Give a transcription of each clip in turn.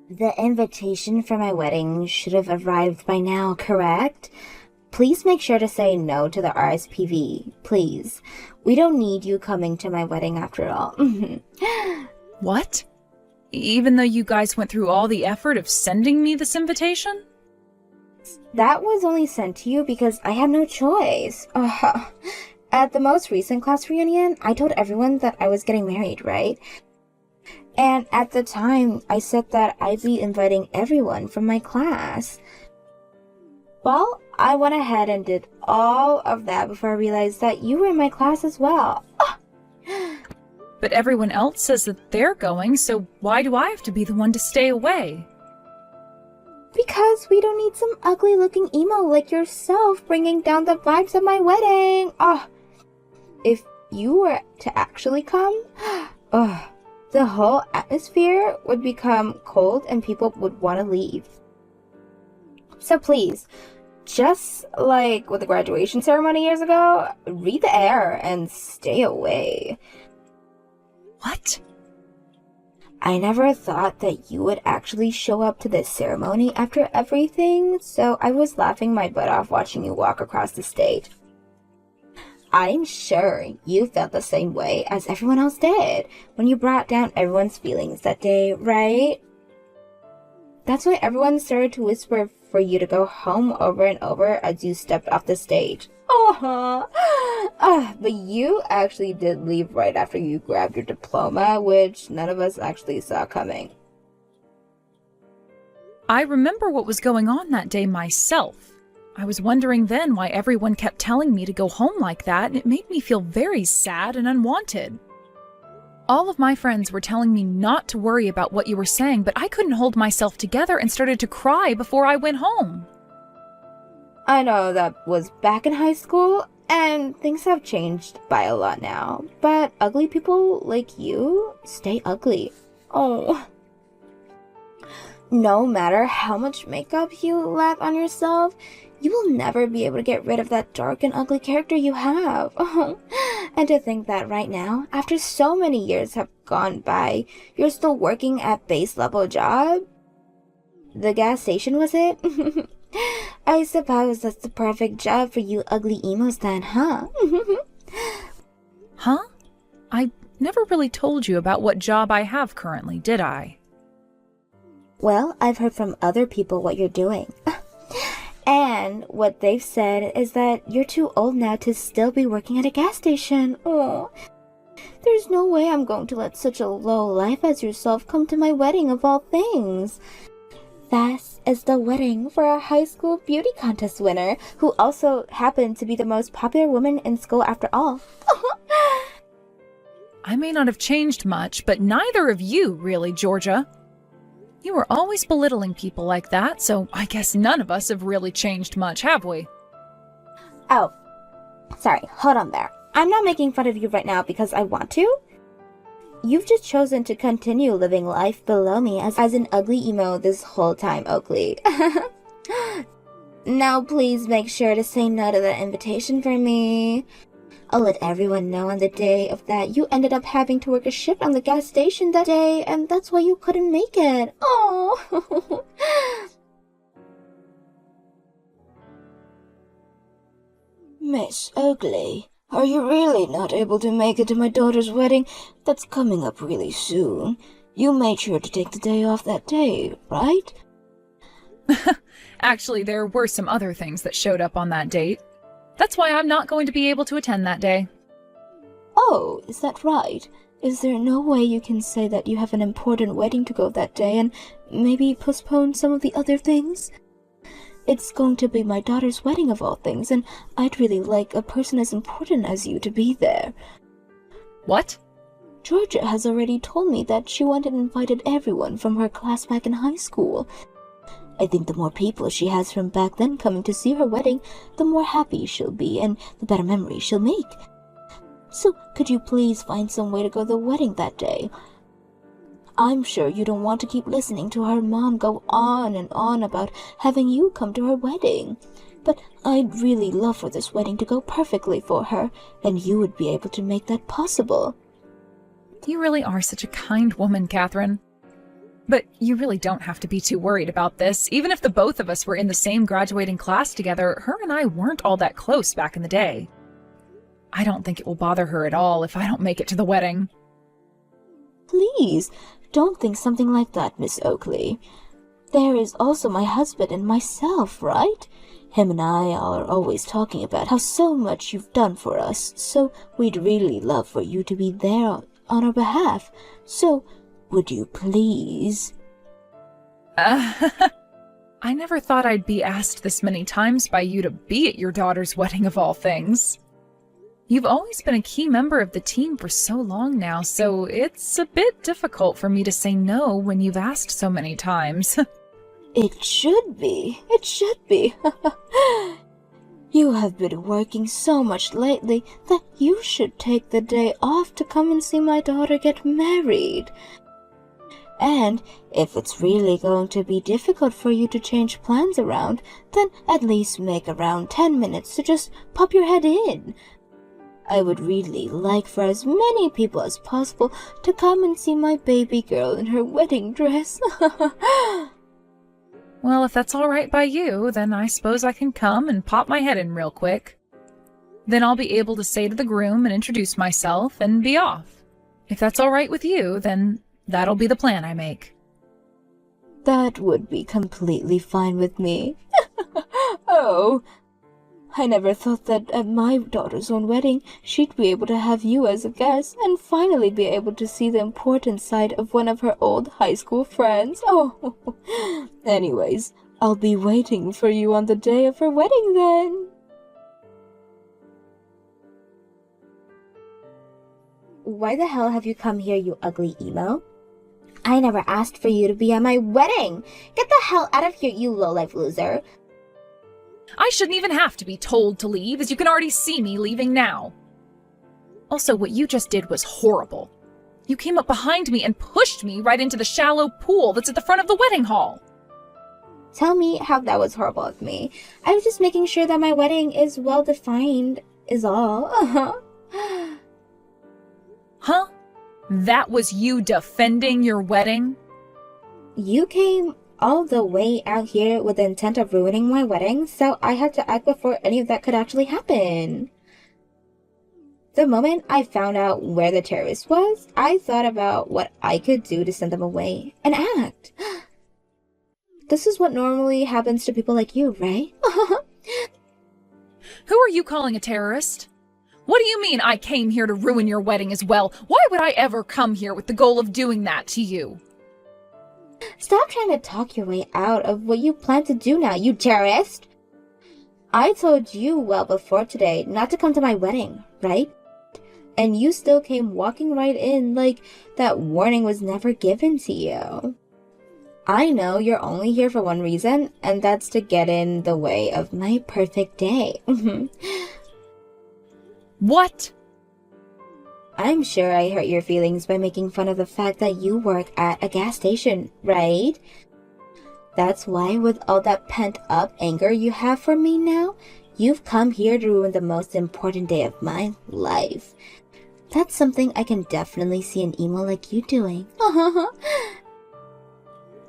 The invitation for my wedding should have arrived by now, correct? Please make sure to say no to the RSPV, please. We don't need you coming to my wedding after all. What? Even though you guys went through all the effort of sending me this invitation? That was only sent to you because I had no choice. At the most recent class reunion, I told everyone that I was getting married, right? And at the time, I said that I'd be inviting everyone from my class. Well, I went ahead and did all of that before I realized that you were in my class as well. But everyone else says that they're going, so why do I have to be the one to stay away? Because we don't need some ugly-looking emo like yourself bringing down the vibes of my wedding. If you were to actually come, the whole atmosphere would become cold and people would want to leave. So please, just like with the graduation ceremony years ago, read the air and stay away. What? I never thought that you would actually show up to this ceremony after everything, so I was laughing my butt off watching you walk across the stage. I'm sure you felt the same way as everyone else did when you brought down everyone's feelings that day, right? That's why everyone started to whisper for you to go home over and over as you stepped off the stage. But you actually did leave right after you grabbed your diploma, which none of us actually saw coming. I remember what was going on that day myself. I was wondering then why everyone kept telling me to go home like that, and it made me feel very sad and unwanted. All of my friends were telling me not to worry about what you were saying, but I couldn't hold myself together and started to cry before I went home. I know that was back in high school, and things have changed by a lot now, but ugly people like you stay ugly. No matter how much makeup you lap on yourself, you will never be able to get rid of that dark and ugly character you have. And to think that right now, after so many years have gone by, you're still working at base level job? The gas station, was it? I suppose that's the perfect job for you ugly emos then, huh? Huh? I never really told you about what job I have currently, did I? Well, I've heard from other people what you're doing. And what they've said is that you're too old now to still be working at a gas station. There's no way I'm going to let such a low life as yourself come to my wedding of all things. This is the wedding for a high school beauty contest winner who also happened to be the most popular woman in school after all. I may not have changed much, but neither of you, really, Georgia. You were always belittling people like that, so I guess none of us have really changed much, have we? Oh, sorry, hold on there. I'm not making fun of you right now because I want to. You've just chosen to continue living life below me as an ugly emo this whole time, Oakley. Now please make sure to say no to that invitation for me. I'll let everyone know on the day of that you ended up having to work a shift on the gas station that day, and that's why you couldn't make it. Oh. Miss Oakley, are you really not able to make it to my daughter's wedding that's coming up really soon? You made sure to take the day off that day, right? Actually, there were some other things that showed up on that date. That's why I'm not going to be able to attend that day. Oh, is that right? Is there no way you can say that you have an important wedding to go that day and maybe postpone some of the other things? It's going to be my daughter's wedding of all things, and I'd really like a person as important as you to be there. What? Georgia has already told me that she wanted invited everyone from her class back in high school. I think the more people she has from back then coming to see her wedding, the more happy she'll be and the better memories she'll make. So could you please find some way to go to the wedding that day? I'm sure you don't want to keep listening to her mom go on and on about having you come to her wedding. But I'd really love for this wedding to go perfectly for her, and you would be able to make that possible. You really are such a kind woman, Catherine. But you really don't have to be too worried about this. Even if the both of us were in the same graduating class together, her and I weren't all that close back in the day. I don't think it will bother her at all if I don't make it to the wedding. Please, don't think something like that, Miss Oakley. There is also my husband and myself, right? Him and I are always talking about how so much you've done for us, so we'd really love for you to be there on our behalf. So, would you please? I never thought I'd be asked this many times by you to be at your daughter's wedding of all things. You've always been a key member of the team for so long now, so it's a bit difficult for me to say no when you've asked so many times. It should be. It should be. You have been working so much lately that you should take the day off to come and see my daughter get married. And if it's really going to be difficult for you to change plans around, then at least make around 10 minutes to just pop your head in. I would really like for as many people as possible to come and see my baby girl in her wedding dress. Well, if that's all right by you, then I suppose I can come and pop my head in real quick. Then I'll be able to say to the groom and introduce myself and be off. If that's all right with you, then that'll be the plan I make. That would be completely fine with me. Oh, I never thought that at my daughter's own wedding, she'd be able to have you as a guest and finally be able to see the important side of one of her old high school friends. Oh, anyways, I'll be waiting for you on the day of her wedding then. Why the hell have you come here, you ugly emo? I never asked for you to be at my wedding. Get the hell out of here, you low-life loser. I shouldn't even have to be told to leave, as you can already see me leaving now. Also, what you just did was horrible. You came up behind me and pushed me right into the shallow pool that's at the front of the wedding hall. Tell me how that was horrible of me. I was just making sure that my wedding is well-defined, is all. Huh? That was you defending your wedding? You came all the way out here with the intent of ruining my wedding, so I had to act before any of that could actually happen. The moment I found out where the terrorist was, I thought about what I could do to send them away and act. This is what normally happens to people like you, right? Who are you calling a terrorist? What do you mean I came here to ruin your wedding as well? Why would I ever come here with the goal of doing that to you? Stop trying to talk your way out of what you plan to do now, you terrorist! I told you well before today not to come to my wedding, right? And you still came walking right in like that warning was never given to you. I know you're only here for one reason, and that's to get in the way of my perfect day. What? I'm sure I hurt your feelings by making fun of the fact that you work at a gas station, right? That's why, with all that pent-up anger you have for me now, you've come here to ruin the most important day of my life. That's something I can definitely see an emo like you doing.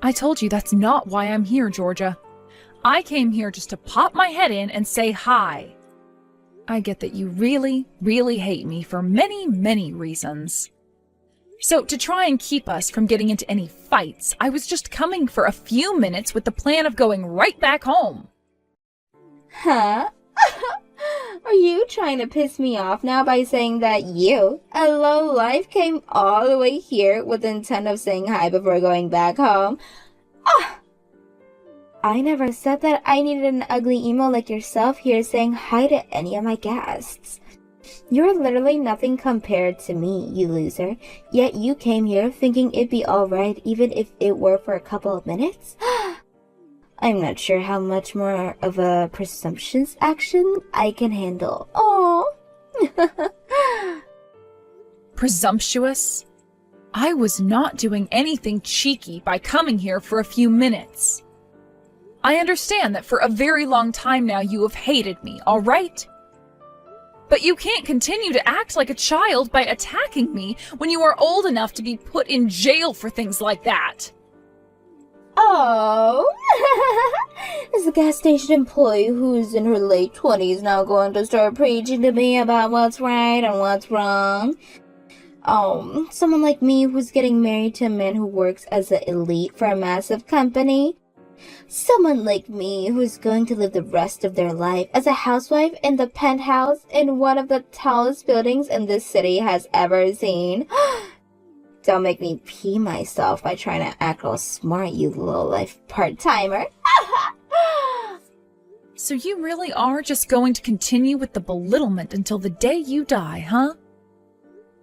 I told you that's not why I'm here, Georgia. I came here just to pop my head in and say hi. I get that you really, really hate me for many, many reasons. So to try and keep us from getting into any fights, I was just coming for a few minutes with the plan of going right back home. Huh? Are you trying to piss me off now by saying that you, a lowlife, came all the way here with the intent of saying hi before going back home? Ah! I never said that I needed an ugly emo like yourself here saying hi to any of my guests. You're literally nothing compared to me, you loser. Yet you came here thinking it'd be alright even if it were for a couple of minutes? I'm not sure how much more of a presumptuous action I can handle. Oh. Presumptuous? I was not doing anything cheeky by coming here for a few minutes. I understand that for a very long time now you have hated me, all right? But you can't continue to act like a child by attacking me when you are old enough to be put in jail for things like that. Oh, is the gas station employee who's in her late 20s now going to start preaching to me about what's right and what's wrong? Oh, someone like me who's getting married to a man who works as an elite for a massive company? Someone like me who's going to live the rest of their life as a housewife in the penthouse in one of the tallest buildings in this city has ever seen? Don't make me pee myself by trying to act all smart, you low-life part-timer. So you really are just going to continue with the belittlement until the day you die, huh?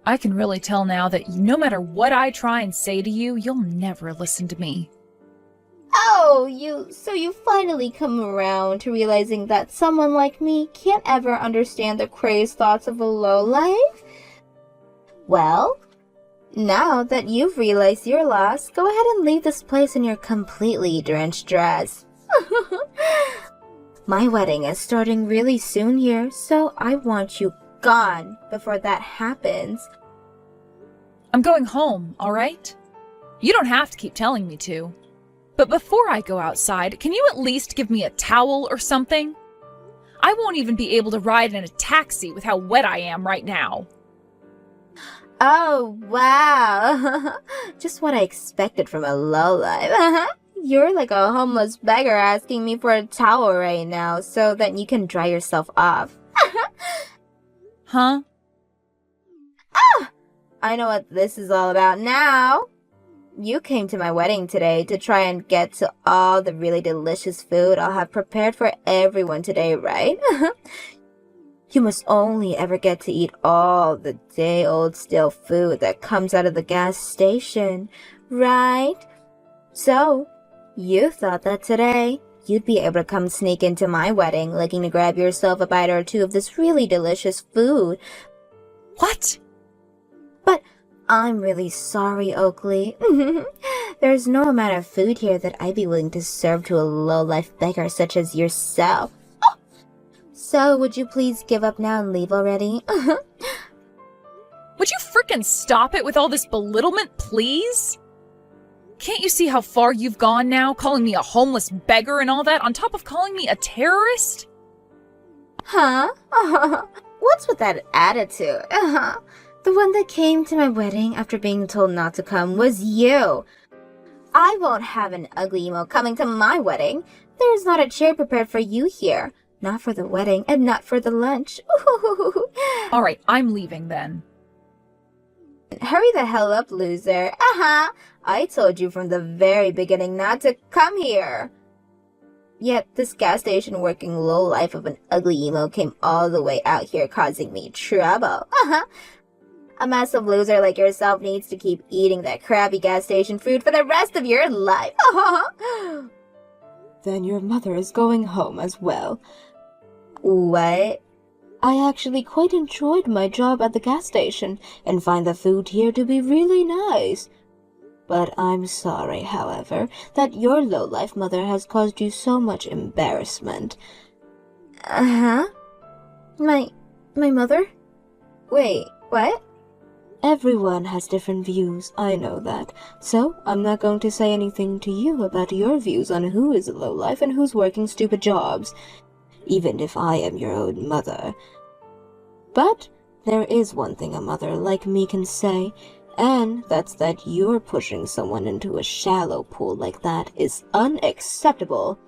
I can really tell now that no matter what I try and say to you, you'll never listen to me. Oh, so you finally come around to realizing that someone like me can't ever understand the crazed thoughts of a lowlife? Well, now that you've realized your loss, go ahead and leave this place in your completely drenched dress. My wedding is starting really soon here, so I want you gone before that happens. I'm going home, all right? You don't have to keep telling me to. But before I go outside, can you at least give me a towel or something? I won't even be able to ride in a taxi with how wet I am right now. Oh, wow. Just what I expected from a lowlife. You're like a homeless beggar asking me for a towel right now so that you can dry yourself off. Huh? I know what this is all about now. You came to my wedding today to try and get to all the really delicious food I'll have prepared for everyone today, right? You must only ever get to eat all the day-old stale food that comes out of the gas station, right? So, you thought that today you'd be able to come sneak into my wedding looking to grab yourself a bite or two of this really delicious food. What? But I'm really sorry, Oakley. There's no amount of food here that I'd be willing to serve to a low-life beggar such as yourself. So, would you please give up now and leave already? Would you frickin' stop it with all this belittlement, please? Can't you see how far you've gone now, calling me a homeless beggar and all that, on top of calling me a terrorist? Huh? What's with that attitude? The one that came to my wedding after being told not to come was you. I won't have an ugly emo coming to my wedding. There's not a chair prepared for you here. Not for the wedding, and not for the lunch. All right, I'm leaving then. Hurry the hell up, loser. I told you from the very beginning not to come here. Yet this gas station working lowlife of an ugly emo came all the way out here causing me trouble. A massive loser like yourself needs to keep eating that crappy gas station food for the rest of your life. Then your mother is going home as well. What? I actually quite enjoyed my job at the gas station and find the food here to be really nice. But I'm sorry, however, that your low-life mother has caused you so much embarrassment. My mother? Wait, what? Everyone has different views, I know that. So, I'm not going to say anything to you about your views on who is a lowlife and who's working stupid jobs, even if I am your own mother. But there is one thing a mother like me can say, and that's that you're pushing someone into a shallow pool like that is unacceptable.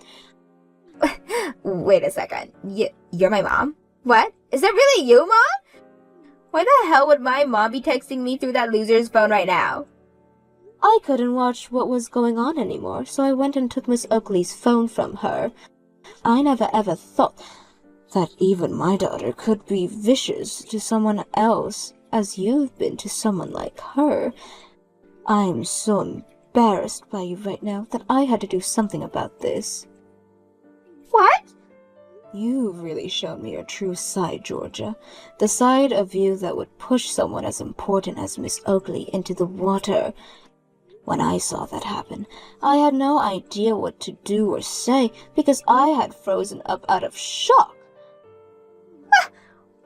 Wait a second. You're my mom? What? Is that really you, Mom? Why the hell would my mom be texting me through that loser's phone right now? I couldn't watch what was going on anymore, so I went and took Miss Oakley's phone from her. I never ever thought that even my daughter could be vicious to someone else, as you've been to someone like her. I'm so embarrassed by you right now that I had to do something about this. What? You've really shown me your true side, Georgia. The side of you that would push someone as important as Miss Oakley into the water. When I saw that happen, I had no idea what to do or say because I had frozen up out of shock.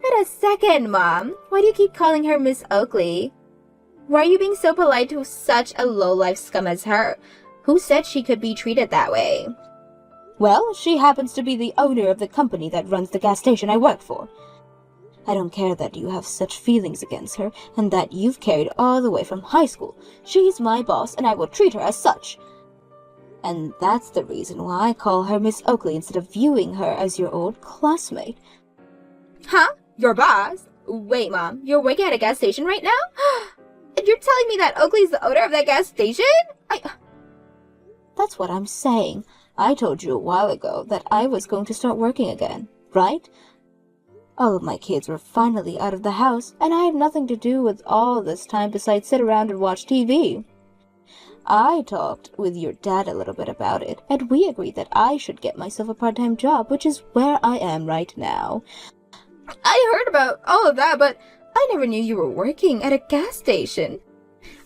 Wait a second, Mom. Why do you keep calling her Miss Oakley? Why are you being so polite to such a low-life scum as her? Who said she could be treated that way? Well, she happens to be the owner of the company that runs the gas station I work for. I don't care that you have such feelings against her, and that you've carried all the way from high school. She's my boss, and I will treat her as such. And that's the reason why I call her Miss Oakley instead of viewing her as your old classmate. Huh? Your boss? Wait, Mom, you're working at a gas station right now? And you're telling me that Oakley's the owner of that gas station? That's what I'm saying. I told you a while ago that I was going to start working again, right? All of my kids were finally out of the house, and I had nothing to do with all this time besides sit around and watch TV. I talked with your dad a little bit about it, and we agreed that I should get myself a part-time job, which is where I am right now. I heard about all of that, but I never knew you were working at a gas station.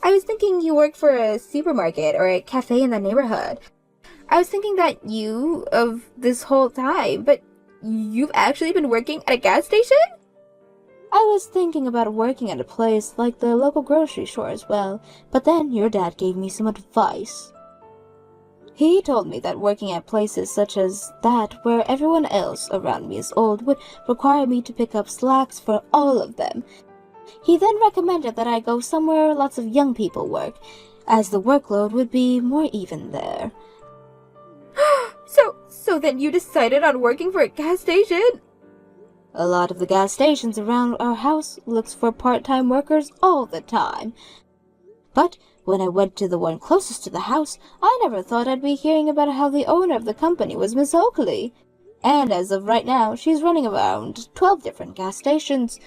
I was thinking you worked for a supermarket or a cafe in the neighborhood. I was thinking that you of this whole time, but you've actually been working at a gas station? I was thinking about working at a place like the local grocery store as well, but then your dad gave me some advice. He told me that working at places such as that, where everyone else around me is old, would require me to pick up slacks for all of them. He then recommended that I go somewhere lots of young people work, as the workload would be more even there. So then you decided on working for a gas station? A lot of the gas stations around our house looks for part-time workers all the time. But when I went to the one closest to the house, I never thought I'd be hearing about how the owner of the company was Miss Oakley. And as of right now, she's running around 12 different gas stations.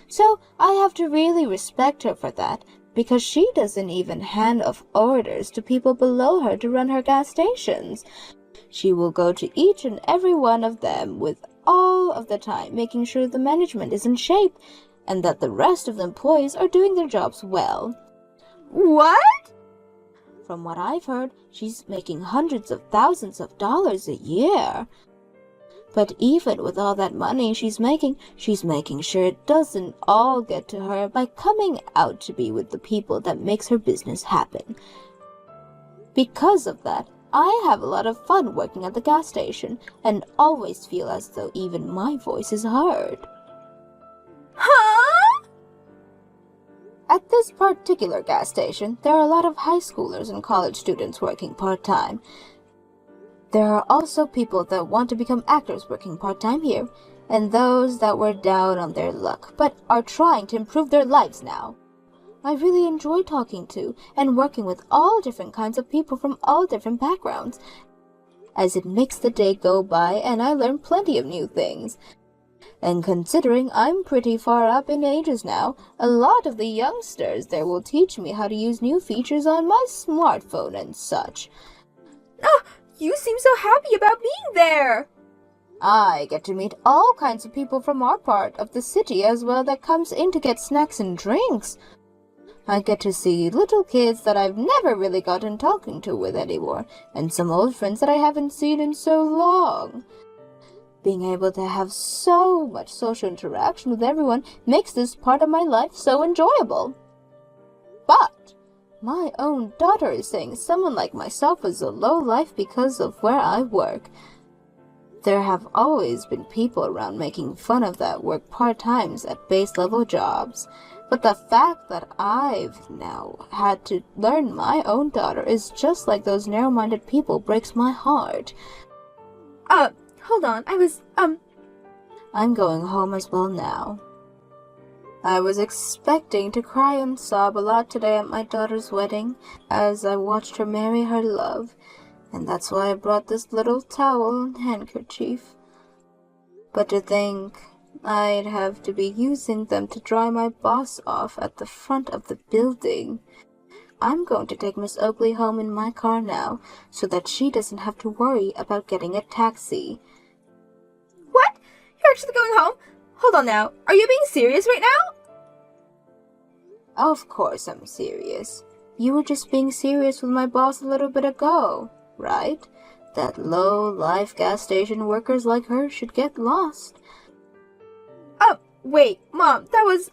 So I have to really respect her for that, because she doesn't even hand off orders to people below her to run her gas stations. She will go to each and every one of them with all of the time, making sure the management is in shape and that the rest of the employees are doing their jobs well. What? From what I've heard, she's making hundreds of thousands of dollars a year. But even with all that money she's making sure it doesn't all get to her by coming out to be with the people that makes her business happen. Because of that, I have a lot of fun working at the gas station and always feel as though even my voice is heard. Huh? At this particular gas station, there are a lot of high schoolers and college students working part-time. There are also people that want to become actors working part-time here, and those that were down on their luck but are trying to improve their lives now. I really enjoy talking to and working with all different kinds of people from all different backgrounds, as it makes the day go by and I learn plenty of new things. And considering I'm pretty far up in ages now, a lot of the youngsters there will teach me how to use new features on my smartphone and such. Oh, you seem so happy about being there. I get to meet all kinds of people from our part of the city as well that comes in to get snacks and drinks. I get to see little kids that I've never really gotten talking to with anymore, and some old friends that I haven't seen in so long. Being able to have so much social interaction with everyone makes this part of my life so enjoyable. But my own daughter is saying someone like myself is a low life because of where I work. There have always been people around making fun of that work part-times at base-level jobs. But the fact that I've now had to learn my own daughter is just like those narrow-minded people breaks my heart. Hold on, I'm going home as well now. I was expecting to cry and sob a lot today at my daughter's wedding as I watched her marry her love, and that's why I brought this little towel and handkerchief. But to think I'd have to be using them to dry my boss off at the front of the building. I'm going to take Miss Oakley home in my car now, so that she doesn't have to worry about getting a taxi. What? You're actually going home? Hold on now. Are you being serious right now? Of course I'm serious. You were just being serious with my boss a little bit ago, right? That low-life gas station workers like her should get lost. Wait, Mom, that was,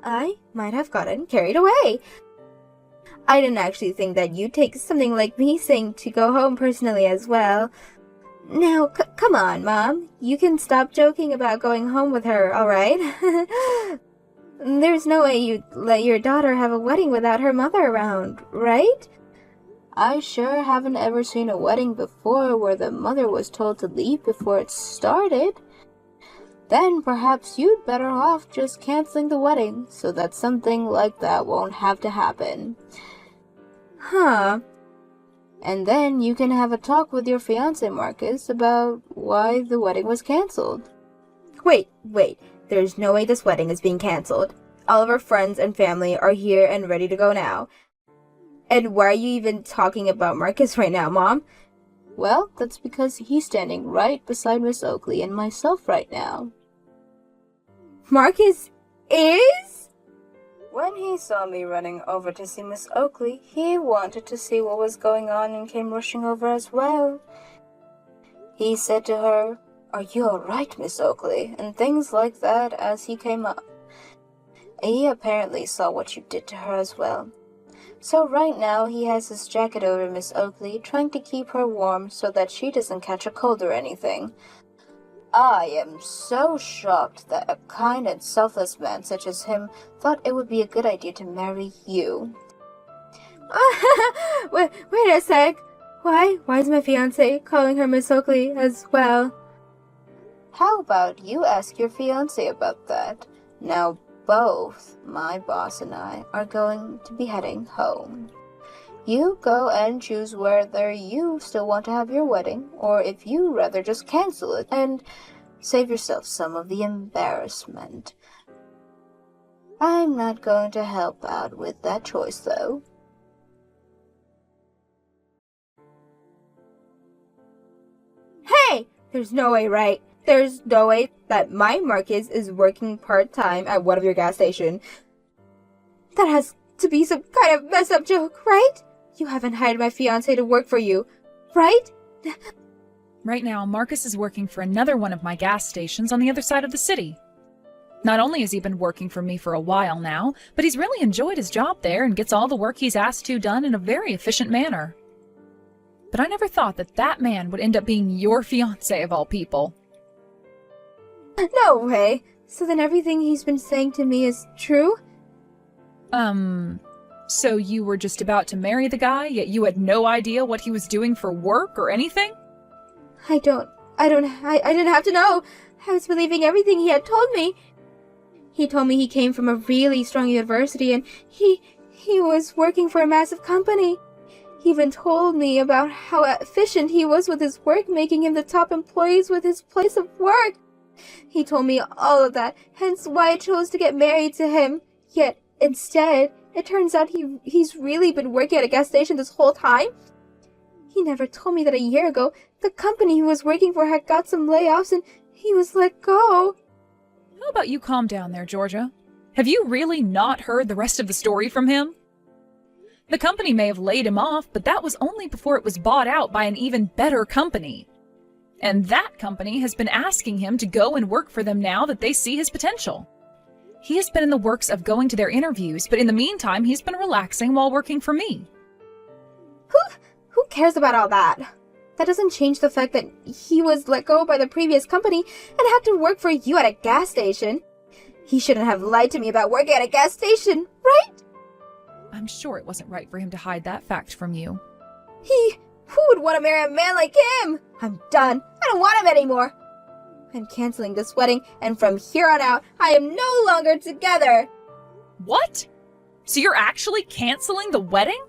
I might have gotten carried away. I didn't actually think that you'd take something like me saying to go home personally as well. Now, come on, Mom. You can stop joking about going home with her, alright? There's no way you'd let your daughter have a wedding without her mother around, right? I sure haven't ever seen a wedding before where the mother was told to leave before it started. Then perhaps you'd better off just canceling the wedding so that something like that won't have to happen. Huh. And then you can have a talk with your fiancé, Marcus, about why the wedding was canceled. Wait. There's no way this wedding is being canceled. All of our friends and family are here and ready to go now. And why are you even talking about Marcus right now, Mom? Well, that's because he's standing right beside Miss Oakley and myself right now. Marcus is? When he saw me running over to see Miss Oakley, he wanted to see what was going on and came rushing over as well. He said to her, "Are you all right, Miss Oakley?" and things like that as he came up. He apparently saw what you did to her as well. So right now he has his jacket over Miss Oakley, trying to keep her warm so that she doesn't catch a cold or anything. I am so shocked that a kind and selfless man such as him thought it would be a good idea to marry you. wait a sec. Why is my fiancé calling her Miss Oakley as well? How about you ask your fiancé about that? Now both my boss and I are going to be heading home. You go and choose whether you still want to have your wedding, or if you rather just cancel it and save yourself some of the embarrassment. I'm not going to help out with that choice, though. Hey! There's no way, right? There's no way that my Marcus is working part-time at one of your gas stations. That has to be some kind of mess-up joke, right? You haven't hired my fiancé to work for you, right? Right now, Marcus is working for another one of my gas stations on the other side of the city. Not only has he been working for me for a while now, but he's really enjoyed his job there and gets all the work he's asked to done in a very efficient manner. But I never thought that that man would end up being your fiancé of all people. No way. So then everything he's been saying to me is true? So you were just about to marry the guy, yet you had no idea what he was doing for work or anything? I didn't have to know. I was believing everything he had told me. He told me he came from a really strong university and he was working for a massive company. He even told me about how efficient he was with his work, making him the top employees with his place of work. He told me all of that, hence why I chose to get married to him. Yet, instead, it turns out he's really been working at a gas station this whole time. He never told me that a year ago, the company he was working for had got some layoffs and he was let go. How about you calm down there, Georgia? Have you really not heard the rest of the story from him? The company may have laid him off, but that was only before it was bought out by an even better company. And that company has been asking him to go and work for them now that they see his potential. He has been in the works of going to their interviews, but in the meantime, he's been relaxing while working for me. Who cares about all that? That doesn't change the fact that he was let go by the previous company and had to work for you at a gas station. He shouldn't have lied to me about working at a gas station, right? I'm sure it wasn't right for him to hide that fact from you. Who would want to marry a man like him? I'm done. I don't want him anymore. I'm canceling this wedding, and from here on out, I am no longer together. What? So you're actually canceling the wedding?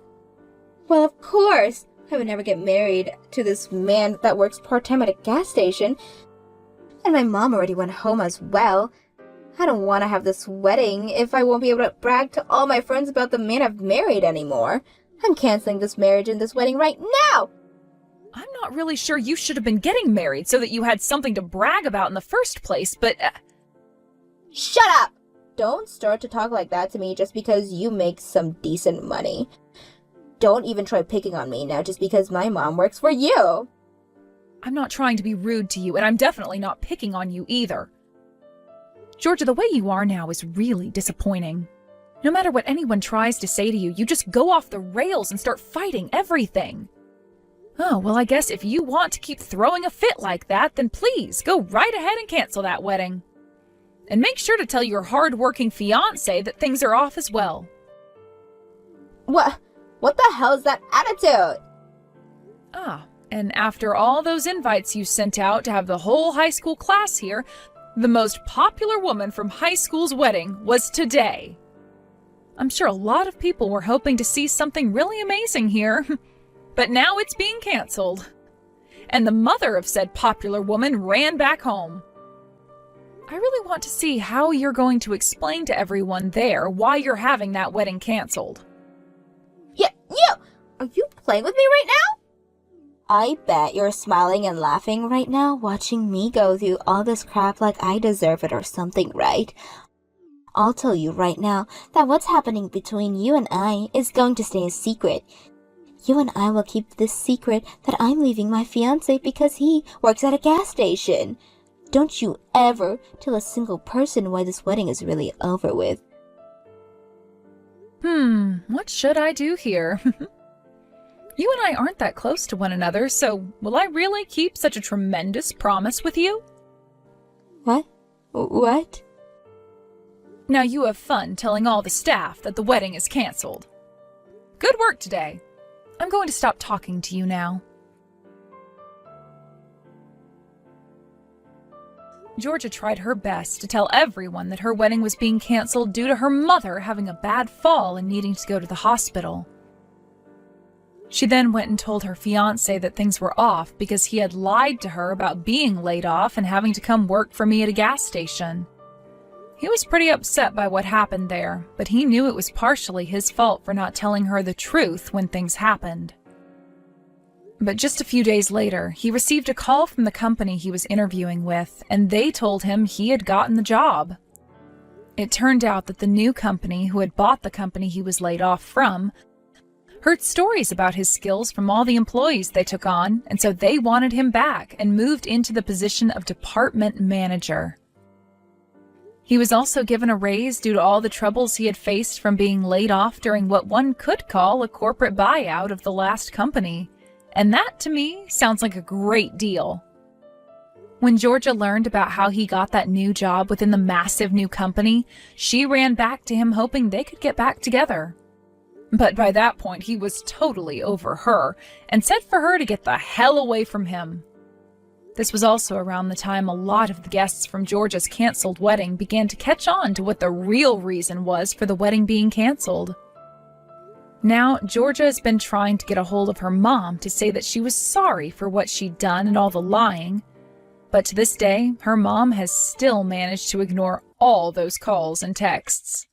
Well, of course. I would never get married to this man that works part-time at a gas station. And my mom already went home as well. I don't want to have this wedding if I won't be able to brag to all my friends about the man I've married anymore. I'm canceling this marriage and this wedding right now! I'm not really sure you should have been getting married so that you had something to brag about in the first place, but... Shut up! Don't start to talk like that to me just because you make some decent money. Don't even try picking on me now just because my mom works for you. I'm not trying to be rude to you, and I'm definitely not picking on you either. Georgia, the way you are now is really disappointing. No matter what anyone tries to say to you, you just go off the rails and start fighting everything. Oh, well, I guess if you want to keep throwing a fit like that, then please go right ahead and cancel that wedding. And make sure to tell your hard-working fiancé that things are off as well. What the hell is that attitude? Ah, and after all those invites you sent out to have the whole high school class here, the most popular woman from high school's wedding was today. I'm sure a lot of people were hoping to see something really amazing here, but now it's being canceled. And the mother of said popular woman ran back home. I really want to see how you're going to explain to everyone there why you're having that wedding canceled. Yeah, you! Are you playing with me right now? I bet you're smiling and laughing right now, watching me go through all this crap like I deserve it or something, right? I'll tell you right now that what's happening between you and I is going to stay a secret. You and I will keep this secret that I'm leaving my fiancé because he works at a gas station. Don't you ever tell a single person why this wedding is really over with. What should I do here? You and I aren't that close to one another, so will I really keep such a tremendous promise with you? What? What? Now you have fun telling all the staff that the wedding is canceled. Good work today. I'm going to stop talking to you now. Georgia tried her best to tell everyone that her wedding was being canceled due to her mother having a bad fall and needing to go to the hospital. She then went and told her fiancé that things were off because he had lied to her about being laid off and having to come work for me at a gas station. He was pretty upset by what happened there, but he knew it was partially his fault for not telling her the truth when things happened. But just a few days later, he received a call from the company he was interviewing with, and they told him he had gotten the job. It turned out that the new company, who had bought the company he was laid off from, heard stories about his skills from all the employees they took on, and so they wanted him back and moved into the position of department manager. He was also given a raise due to all the troubles he had faced from being laid off during what one could call a corporate buyout of the last company. And that, to me, sounds like a great deal. When Georgia learned about how he got that new job within the massive new company, she ran back to him hoping they could get back together. But by that point, he was totally over her and said for her to get the hell away from him. This was also around the time a lot of the guests from Georgia's canceled wedding began to catch on to what the real reason was for the wedding being canceled. Now, Georgia has been trying to get a hold of her mom to say that she was sorry for what she'd done and all the lying. But to this day, her mom has still managed to ignore all those calls and texts.